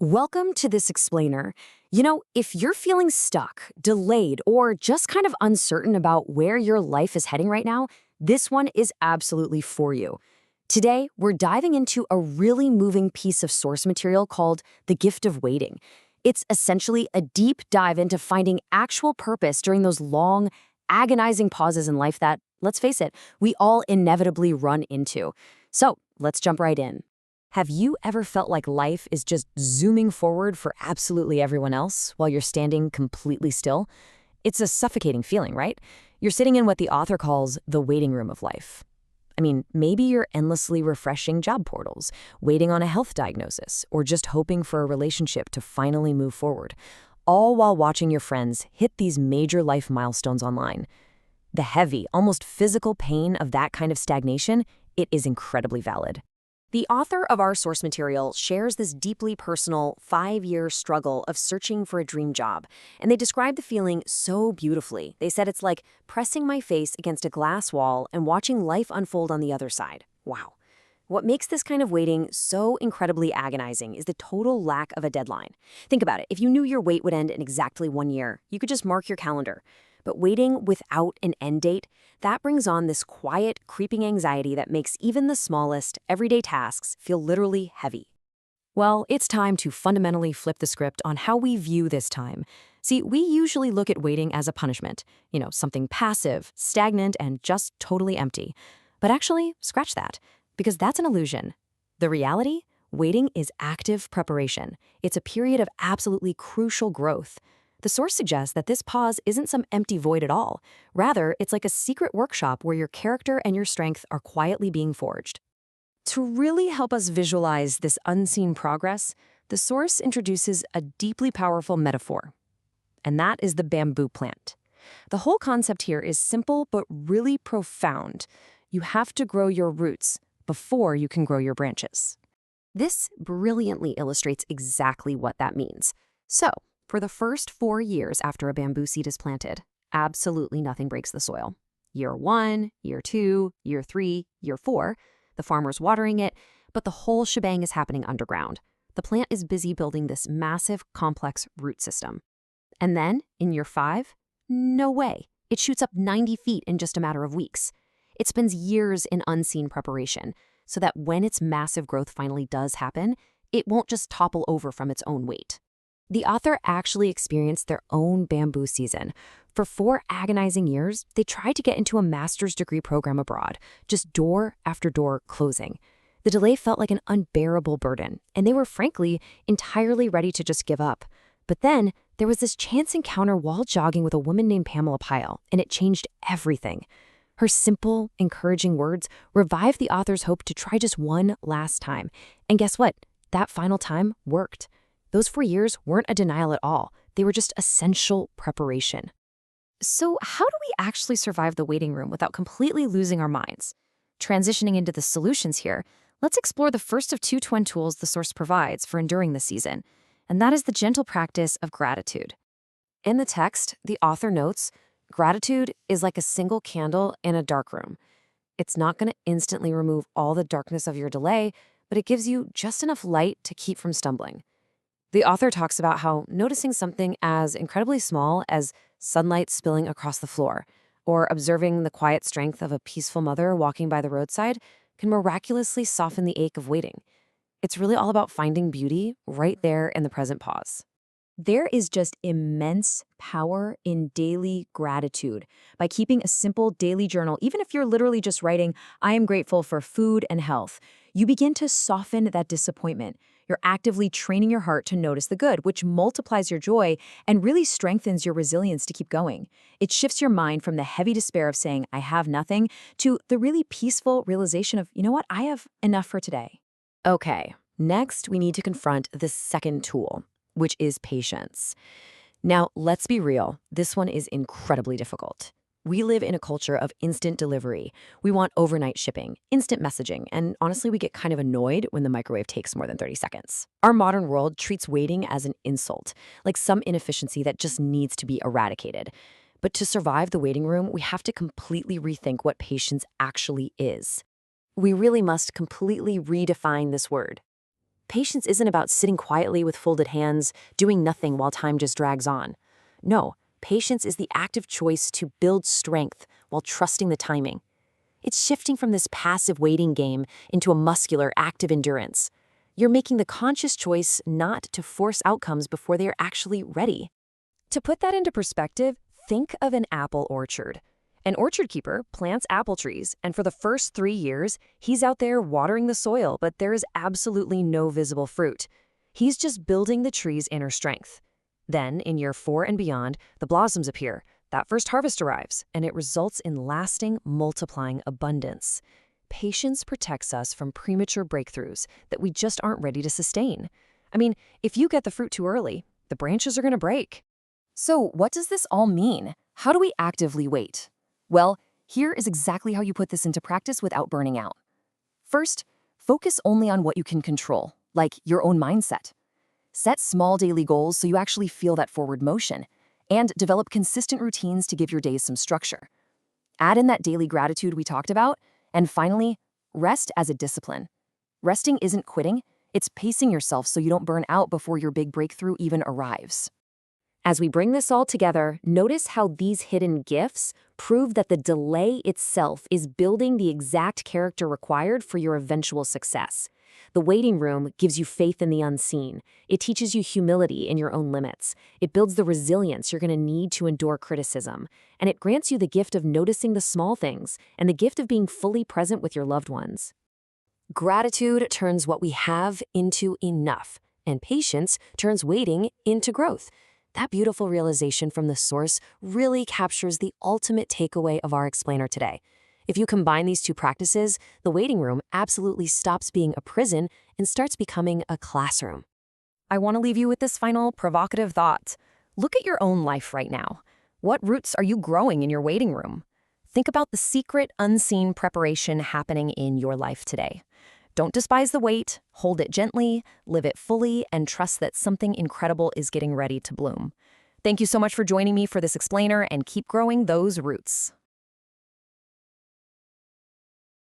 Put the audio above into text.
Welcome to this explainer. If you're feeling stuck, delayed, or just kind of uncertain about where your life is heading right now, this one is absolutely for you. Today, we're diving into a really moving piece of source material called The Gift of Waiting. It's essentially a deep dive into finding actual purpose during those long, agonizing pauses in life that, let's face it, we all inevitably run into. So, let's jump right in. Have you ever felt like life is just zooming forward for absolutely everyone else while you're standing completely still? It's a suffocating feeling, right? You're sitting in what the author calls the waiting room of life. I mean, maybe you're endlessly refreshing job portals, waiting on a health diagnosis, or just hoping for a relationship to finally move forward, all while watching your friends hit these major life milestones online. The heavy, almost physical pain of that kind of stagnation, it is incredibly valid. The author of our source material shares this deeply personal 5-year struggle of searching for a dream job, and they describe the feeling so beautifully. They said it's like pressing my face against a glass wall and watching life unfold on the other side. Wow. What makes this kind of waiting so incredibly agonizing is the total lack of a deadline. Think about it. If you knew your wait would end in exactly 1 year, you could just mark your calendar. But waiting without an end date, that brings on this quiet, creeping anxiety that makes even the smallest, everyday tasks feel literally heavy. Well, it's time to fundamentally flip the script on how we view this time. See, we usually look at waiting as a punishment, something passive, stagnant, and just totally empty. But actually, scratch that, because that's an illusion. The reality? Waiting is active preparation. It's a period of absolutely crucial growth. The source suggests that this pause isn't some empty void at all. Rather, it's like a secret workshop where your character and your strength are quietly being forged. To really help us visualize this unseen progress, the source introduces a deeply powerful metaphor, and that is the bamboo plant. The whole concept here is simple but really profound. You have to grow your roots before you can grow your branches. This brilliantly illustrates exactly what that means. So, for the first 4 years after a bamboo seed is planted, absolutely nothing breaks the soil. Year 1, year 2, year 3, year 4, the farmer's watering it, but the whole shebang is happening underground. The plant is busy building this massive, complex root system. And then, in year 5, no way. It shoots up 90 feet in just a matter of weeks. It spends years in unseen preparation, so that when its massive growth finally does happen, it won't just topple over from its own weight. The author actually experienced their own bamboo season. For 4 agonizing years, they tried to get into a master's degree program abroad, just door after door closing. The delay felt like an unbearable burden, and they were frankly entirely ready to just give up. But then, there was this chance encounter while jogging with a woman named Pamela Pyle, and it changed everything. Her simple, encouraging words revived the author's hope to try just one last time. And guess what? That final time worked. Those 4 years weren't a denial at all. They were just essential preparation. So how do we actually survive the waiting room without completely losing our minds? Transitioning into the solutions here, let's explore the first of 2 twin tools the source provides for enduring the season, and that is the gentle practice of gratitude. In the text, the author notes, gratitude is like a single candle in a dark room. It's not going to instantly remove all the darkness of your delay, but it gives you just enough light to keep from stumbling. The author talks about how noticing something as incredibly small as sunlight spilling across the floor, or observing the quiet strength of a peaceful mother walking by the roadside can miraculously soften the ache of waiting. It's really all about finding beauty right there in the present pause. There is just immense power in daily gratitude. By keeping a simple daily journal, even if you're literally just writing, I am grateful for food and health, you begin to soften that disappointment. You're actively training your heart to notice the good, which multiplies your joy and really strengthens your resilience to keep going. It shifts your mind from the heavy despair of saying, I have nothing, to the really peaceful realization of, you know what, I have enough for today. Okay, next we need to confront the second tool, which is patience. Now, let's be real, this one is incredibly difficult. We live in a culture of instant delivery. We want overnight shipping, instant messaging, and honestly, we get kind of annoyed when the microwave takes more than 30 seconds. Our modern world treats waiting as an insult, like some inefficiency that just needs to be eradicated. But to survive the waiting room, we have to completely rethink what patience actually is. We really must completely redefine this word. Patience isn't about sitting quietly with folded hands, doing nothing while time just drags on. No, patience is the active choice to build strength while trusting the timing. It's shifting from this passive waiting game into a muscular, active endurance. You're making the conscious choice not to force outcomes before they are actually ready. To put that into perspective, think of an apple orchard. An orchard keeper plants apple trees, and for the first 3 years, he's out there watering the soil, but there is absolutely no visible fruit. He's just building the tree's inner strength. Then, in year 4 and beyond, the blossoms appear. That first harvest arrives, and it results in lasting, multiplying abundance. Patience protects us from premature breakthroughs that we just aren't ready to sustain. I mean, if you get the fruit too early, the branches are going to break. So, what does this all mean? How do we actively wait? Well, here is exactly how you put this into practice without burning out. First, focus only on what you can control, like your own mindset. Set small daily goals so you actually feel that forward motion, and develop consistent routines to give your days some structure. Add in that daily gratitude we talked about, and finally, rest as a discipline. Resting isn't quitting, it's pacing yourself so you don't burn out before your big breakthrough even arrives. As we bring this all together, notice how these hidden gifts prove that the delay itself is building the exact character required for your eventual success. The waiting room gives you faith in the unseen. It teaches you humility in your own limits. It builds the resilience you're going to need to endure criticism. And it grants you the gift of noticing the small things and the gift of being fully present with your loved ones. Gratitude turns what we have into enough, and patience turns waiting into growth. That beautiful realization from the source really captures the ultimate takeaway of our explainer today. If you combine these two practices, the waiting room absolutely stops being a prison and starts becoming a classroom. I want to leave you with this final provocative thought. Look at your own life right now. What roots are you growing in your waiting room? Think about the secret, unseen preparation happening in your life today. Don't despise the wait, hold it gently, live it fully, and trust that something incredible is getting ready to bloom. Thank you so much for joining me for this explainer, and keep growing those roots.